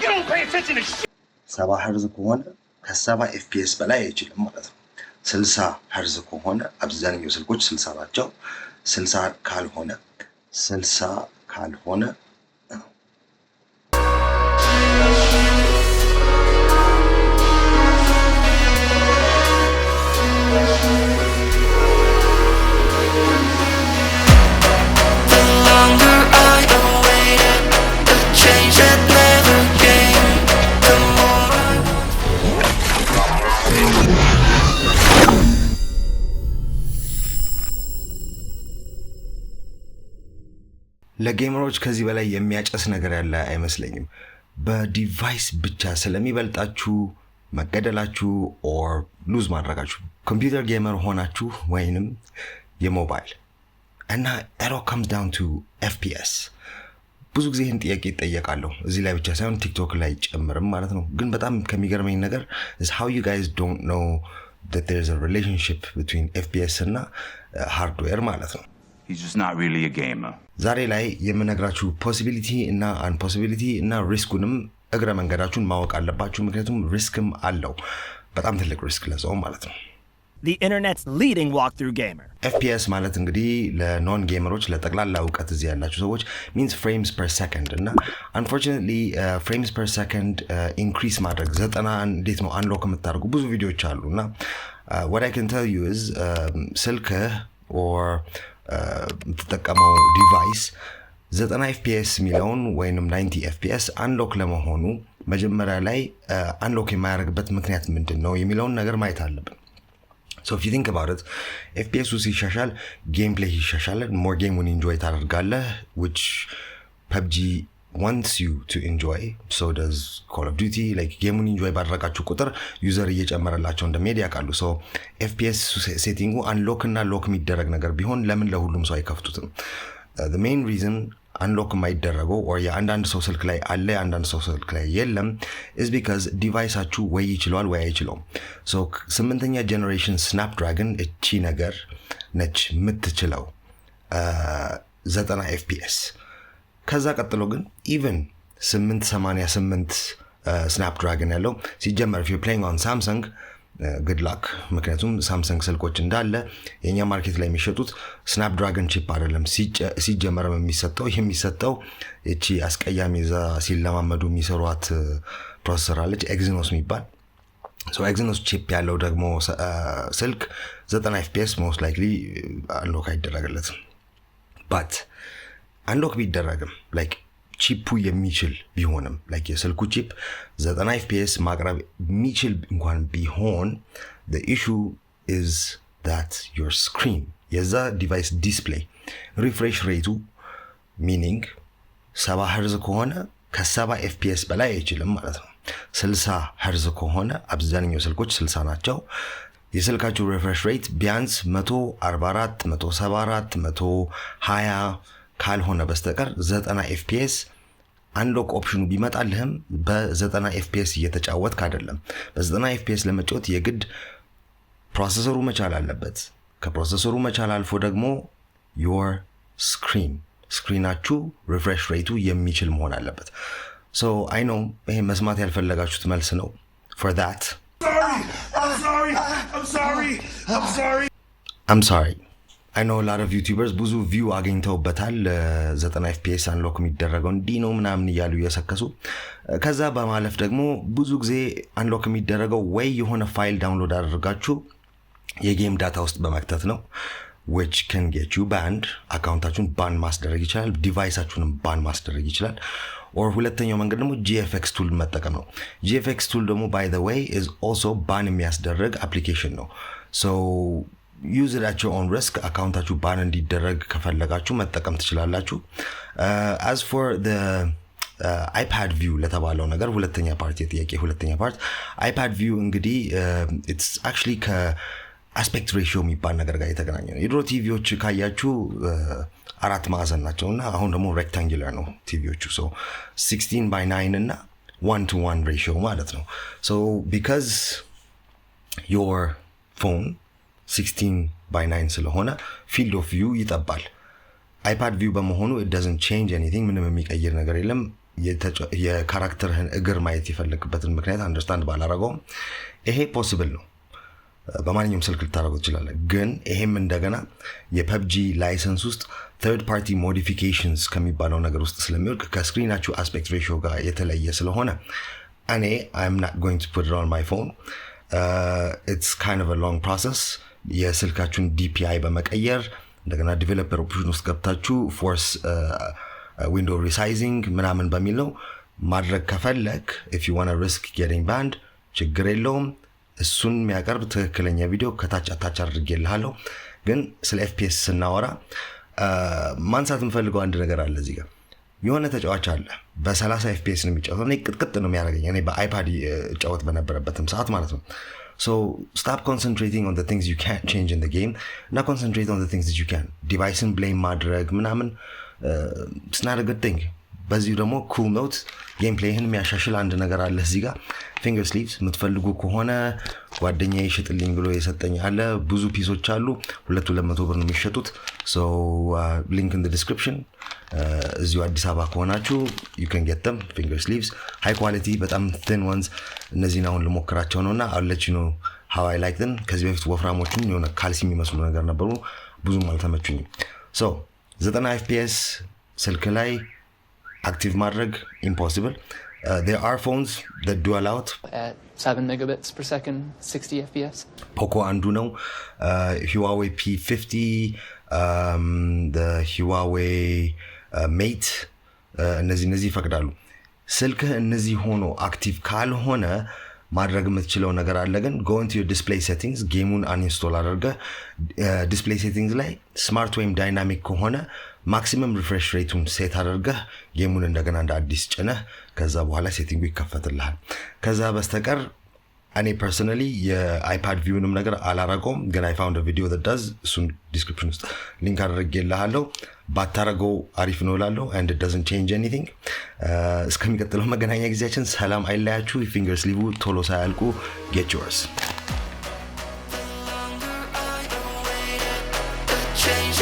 don't pay attention to shit. 70 ሄርዝ ከሆነ ከ70 ኤፍፒኤስ በላይ አይችልም ማለት ነው። 60 ሄርዝ ከሆነ አብዛኛው ስልኮች 60 ናቸው። 60 ካልሆነ ለጌመሮች ከዚህ በላይ የሚያጨስ ነገር ያለ አይመስለኝም። በዲቫይስ ብቻ ስለሚበልጣችሁ መገደላችሁ ኦር ሉዝ ማድረጋችሁ ኮምፒውተር ጌመር ሆናችሁ ወይንም የሞባይል እና it all comes down to FPS። ብዙ ጊዜ ይህን ጥያቄ ይጠየቃለሁ እዚህ ላይ ብቻ ሳይሆን ቲክቶክ ላይ ጨምርም ማለት ነው። ግን በጣም ከሚገርመኝ ነገር is how you guys don't know that there's a relationship between FPS እና ሃርድዌር ማለት ነው። He's just not really a gamer. ዛሬ ላይ የምነግራችሁ ፖሲቢሊቲ እና አንፖሲቢሊቲ እና ሪስኩንም እግረ መንገዳችሁን ማወቅ አለባችሁ። ምክንያቱም ሪስክም አለው፣ በጣም ትልቅ ሪስክ ለዛው ማለት ነው። The internet's leading walkthrough gamer. FPS ማለት እንግዲህ ለኖን ጌመሮች ለጠቅላላ እውቀት እዚህ ያላችሁ ሰዎች means frames per second እና unfortunately frames per second increase ማድረግ 90 እንዴት ነው አንሎክ የምታደርጉ ብዙ ቪዲዮዎች አሉና what I can tell you is ስልክህ or የምትጠቀመው ዲቫይስ 90 FPS ሚለውን ወይንም 90 FPS አንሎክ ለመሆኑ መጀመሪያ ላይ አንሎክ የማያደርግበት ምክንያት ምንድነው የሚለውን ነገር ማየት አለብን። So if you think about it, FPS ሲሻሻል gameplay ይሻሻላል፣ more game when enjoy ታደርጋለህ, which Pubg wants you to enjoy, so does Call of Duty. like game when enjoy ባደረጋችሁ ቁጥር ዩዘር እየጨመረላቸው እንደሚሄድ ያውቃሉ። so FPS ሴቲንጉ አንሎክ እና ሎክ የሚደረግ ነገር ቢሆን ለምን ለሁሉም ሰው አይከፍቱትም? The main reason አንሎክ የማይደረገው or የአንዳንድ ሰው ስልክ ላይ አለ የአንዳንድ ሰው ስልክ ላይ የለም is because ዲቫይሳችሁ ወይ ይችላል ወይ አይችለውም። so 8ኛ ጀነሬሽን ስናፕድራገን እቺ ነገር ነች የምትችለው 90 FPS። ከዛ ቀጥሎ ግን even 888 ስናፕድራገን ያለው ሲጀመር if you're playing on Samsung good luck ምክንያቱም ሳምሰንግ ስልኮች እንዳለ የኛ ማርኬት ላይ የሚሸጡት ስናፕድራገን ቺፕ አይደለም። ሲጀመር የሚሰጠው እቺ አስቀያሚ ዛ ሲለማመዱ የሚሰሯት ፕሮሰሰር አለች ኤግዚኖስ የሚባል። so ኤግዚኖስ ቺፕ ያለው ደግሞ ስልክ 90 FPS most likely አንሎክ አይደረግለትም። but አንሎክ ቢደረግም like ቺፑ የሚችል ቢሆንም like የስልኩ ቺፕ 90 FPS ማቅረብ የሚችል እንኳን ቢሆን the issue is that your screen የዛ ዲቫይስ ዲስፕሌይ ሪፍሬሽ ሬቱ meaning 70 ሄርዝ ከሆነ ከ70 FPS በላይ አይችልም ማለት ነው። 60 ሄርዝ ከሆነ አብዛኛው ስልኮች 60 ናቸው። የስልካችሁ ሪፍሬሽ ሬት ቢያንስ 144 174 120 ካልሆነ በስተቀር 90 FPS አንሎክ ኦፕሽኑ ቢመጣልህም በ90 FPS እየተጫወትክ አይደለም። በ90 FPS ለመጫወት የግድ ፕሮሰሰሩ መቻል አለበት። ከፕሮሰሰሩ መቻል አልፎ ደግሞ your ስክሪናችሁ ሪፍሬሽ ሬቱ የሚችል መሆን አለበት። so I know ይሄ መስማት ያልፈለጋችሁት መልስ ነው for that I'm sorry I know a lot of YouTubers ብዙ ቪው አገኝተውበታል 90 FPS አንሎክ የሚደረገው እንዲህ ነው ምናምን እያሉ እየሰከሱ ከዛ በማለፍ ደግሞ ብዙ ጊዜ አንሎክ የሚደረገው ወይ የሆነ ፋይል ዳውንሎድ አድርጋችሁ የጌም ዳታ ውስጥ በመክተት ነው which can get you banned አካውንታችሁን ባን ማስደረግ ይችላል ዲቫይሳችሁንም ባን ማስደረግ ይችላል or ሁለተኛው መንገድ ደግሞ GFX ቱል መጠቀም ነው GFX ቱል ደግሞ by the way is also ባን የሚያስደርግ አፕሊኬሽን ነው so use it at your own risk አካውንታችሁ ባን እንዲደረግ ከፈለጋችሁ መጠቀም ትችላላችሁ as for the iPad view ለተባለው ነገር ሁለተኛ ፓርት የጥያቄ ሁለተኛ ፓርት iPad view እንግዲህ it's actually aspect ratio የሚባል ነገር ጋር የተገናኘ ነው የድሮ ቲቪዎች ካያችሁ አራት ማዕዘን ናቸውና አሁን ደግሞ ሬክታንጉላር ነው ቲቪዎቹ so 16:9 እና 1:1 ratio ማለት ነው so because your phone 16:9 ስለሆነ field of view ይጠባል iPad view በመሆኑ it doesn't change anything ምንም የሚቀይር ነገር የለም የካራክተርህን እግር ማየት የፈለክበትን ምክንያት አንደርስታንድ ባላረገውም ይሄ ፖሲብል ነው። በማንኛውም ስልክ ልታደርገው ትችላለህ። ግን ይሄም እንደገና የፐብጂ ላይሰንስ ውስጥ ተርድ ፓርቲ ሞዲፊኬሽንስ ከሚባለው ነገር ውስጥ ስለሚወድቅ ከስክሪናችሁ አስፔክት ሬሽዮ ጋር የተለየ ስለሆነ እኔ I'm not going to put it on my phone. It's kind of a long process. የስልካችሁን DPI በመቀየር እንደገና ዲቨሎፐር ኦፕሽን ውስጥ ገብታችሁ ፎርስ ዊንዶው ሪሳይዚንግ ምናምን በሚለው ማድረግ ከፈለክ if you want to risk getting banned ችግር የለውም። እሱን የሚያቀርብ ትክክለኛ ቪዲዮ ከታች አታች አድርጌልሃለሁ። ግን ስለ FPS ስናወራ ማንሳት የምፈልገው አንድ ነገር አለ። እዚህ ጋር የሆነ ተጫዋች አለ በ30 FPS ነው የሚጫወተው። እኔ ቅጥቅጥ ነው የሚያደርገኝ። እኔ በአይፓድ ጫወት በነበረበትም ሰዓት ማለት ነው። So stop concentrating on the things you can't change in the game. Now concentrate on the things that you can. Device-ን blame ማድረግ ምናምን it's not a good thing. በዚህ ደግሞ cool note ጌምፕሌይህን የሚያሻሽል አንድ ነገር አለ እዚህ ጋር ፊንገር ስሊቭስ የምትፈልጉ ከሆነ ጓደኛዬ ይሸጥልኝ ብሎ የሰጠኝ አለ። ብዙ ፒሶች አሉ። 200 ብር ነው የሚሸጡት። so link in the description. እዚሁ አዲስ አበባ ከሆናችሁ you can get them finger sleeves high quality በጣም thin ones። እነዚህን አሁን ልሞክራቸው ነውና I'll let you know how I like them። ከዚህ በፊት ወፍራሞቹን የሆነ ካልሲ የሚመስሉ ነገር ነበሩ፣ ብዙም አልተመቹኝም። so 90 FPS ስልክ ላይ active ማድረግ impossible. There are phones that do allow it at 7 megabits per second 60 fps. Poco አንዱ ነው። Huawei P50 the Huawei Mate እነዚህ ይፈቅዳሉ። ስልክህ እነዚህ ሆኖ አክቲቭ ካልሆነ ማድረግ የምትችለው ነገር አለ። ግን go into your display settings ጌሙን uninstall አድርገህ display settings ላይ ስማርት ወይም ዳይናሚክ ከሆነ ማክሲመም ሪፍሬሽ ሬቱን ሴት አድርገህ ጌሙን እንደገና እንደ አዲስ ጭነህ ከዛ በኋላ ሴቲንጉ ይከፈትልሃል። ከዛ በስተቀር እኔ ፐርሰናሊ የአይፓድ ቪውንም ነገር አላረገውም። ግን I found a video that does እሱን ዲስክሪፕሽን ውስጥ ሊንክ አድርጌልሃለሁ። ባታረገው አሪፍ ነው እላለሁ and it doesn't change anything. እስከሚቀጥለው መገናኛ ጊዜያችን ሰላም አይለያችሁ። ፊንገር ስሊቭ ቶሎ ሳያልቁ get yours. Change